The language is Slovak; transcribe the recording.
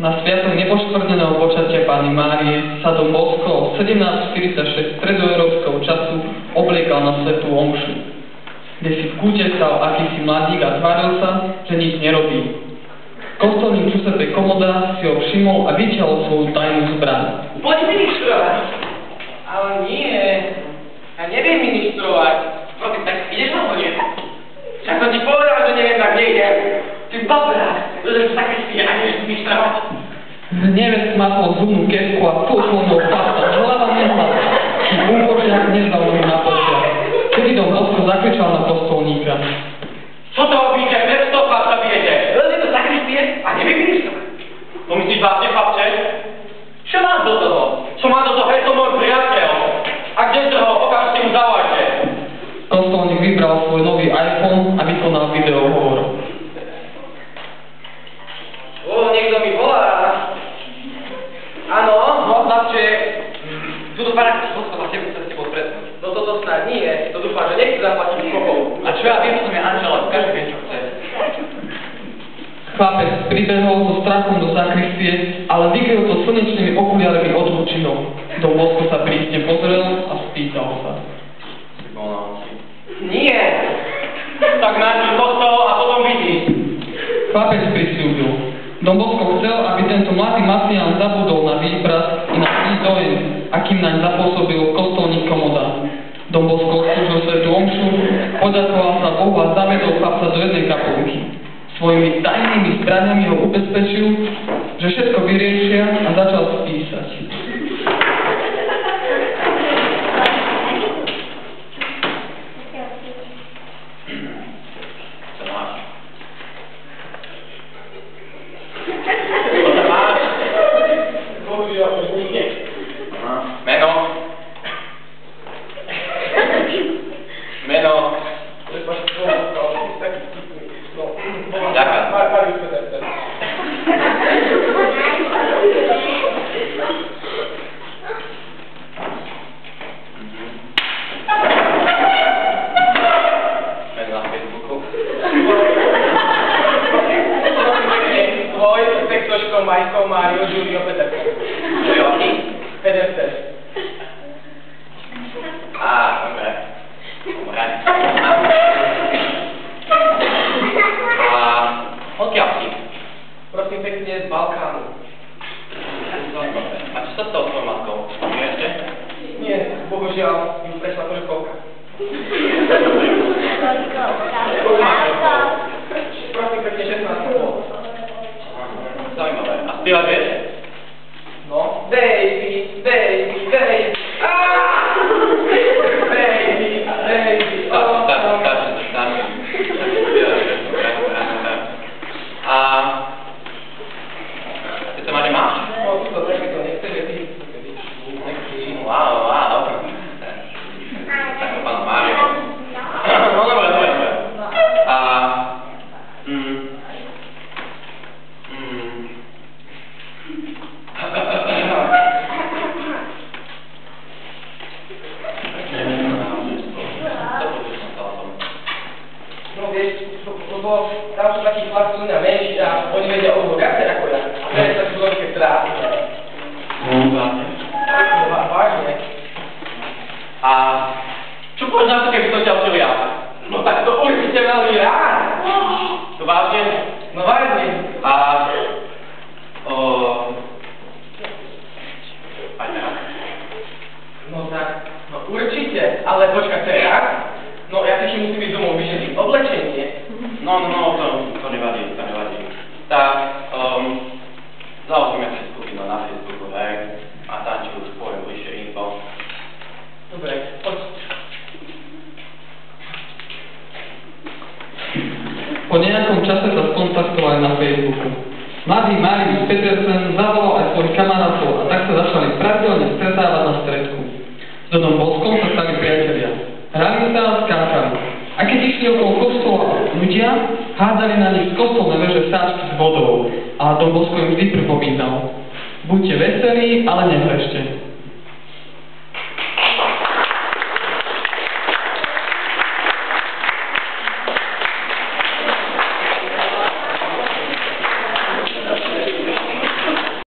Na sviatok nepoškvrneného počatia Panny Márie sa Dom Bosco o 17:46 stredoeurópskeho času obliekal na svätú omšu, kde si v kúte stal akýsi mladík a tváril sa, že nič nerobí. Kostolník Giuseppe Komoda si ho všimol a vytiahol svoju tajnú zbraň. Poď ministrovať! Ale nie, ja neviem ministrovať. Prosím, tak ideš na hodne? Však som ti povedal, že neviem, tak nejdem. Ty babrák, že sa taký ja nevieš ministrovať. Hnev smatol zubnú kesku a fúkol chlapca. Hlava nehlava. Úbožiak nezaujímavé na počiat. Vtedy Dom Bosco zakričal na kostolníka. Co to robíte? Bez toho chlapca bijete? Leze do sakristie a neviem ministrovať. To myslíš vážne, chlapče? Čo mám do toho? Čo má do toho? Je to môj priateľ. A kde ho? Okamžite mu zavolajte. Kostolník vybral svoj nový iPhone a vykonal videohovor. Niekto mi volá. Áno, no chlapče. Tuto pána chce za tebou sa s tebou stretnúť. No toto snad nie. To dúfam, že nechce zaplatiť skokov. A čo ja viem, som je Angela, každý vie, čo chce. Chlapec pribehol so strachom do sakristie, ale vykryl to slnečnými okuliarmi od účinov. Dom Bosco sa prísne pozrel a spýtal sa. Si bol na oči? Nie. Tak nájdi kostol a potom vidíš. Chlapec prisľúbil. Dom Bosco chcel, aby tento mladý masián zabudol na výpras i na zlý dojem, akým naň zapôsobil kostolník Komoda. Dom Bosco slúžil svätú omšu, poďakoval sa Bohu a zavedol chlapca do jednej kapulky. Svojimi tajnými zbraňami ho ubezpečil, že všetko vyriešia a začal spísať. Meno. Na Facebooku. Tvoj s tektoškou Majskou Máriou Julio Petersen. Julio aký? Petersen. Dobre. Dobre. Odkiaľ si? Prosím pekne z Balkánu. A čo sa stalo s tvojou matkou? Nie ešte? Nie, bohužiaľ, ju prešla požkovka. Prosím pekne 16 rokov. Zaujímavé. A spívať vieš? No. Baby, baby, baby. Baby, baby. Stačí. A ty to máte máš? No, to také to nechce, že ty nechci. Wow. Tak to pán Mário. No, dobre. A no vieš, lebo tam sú takí chlapci na menší a oni vedia o viacej ako ja. A to je také veľké trápne. Vážne. A čo povieš na to, keby som ťa učil ja? No tak to určite veľmi rád. To vážne? No vážne. A aj tak? No tak, no určite, ale počkaj teraz. No ja si musím ísť domov vyšetriť oblečenie. No, to nevadí. Tak, založíme si skupinu na Facebooku, hej, a tam ti už poviem bližšie info. Dobre, poď. Po nejakom čase sa skontaktovali na Facebooku. Mladý Marius Petersen zavolal aj svojich kamarátov a tak sa začali pravidelne stretávať na stredku. S Dom Boscom sa stali priatelia. Hrali sa a skákali. A keď išli okolo kostola ľudia, hádzali na nich z kostolnej veže sáčky s vodou. A Dom Bosco im vždy pripomínal: buďte veselí, ale nehrešte.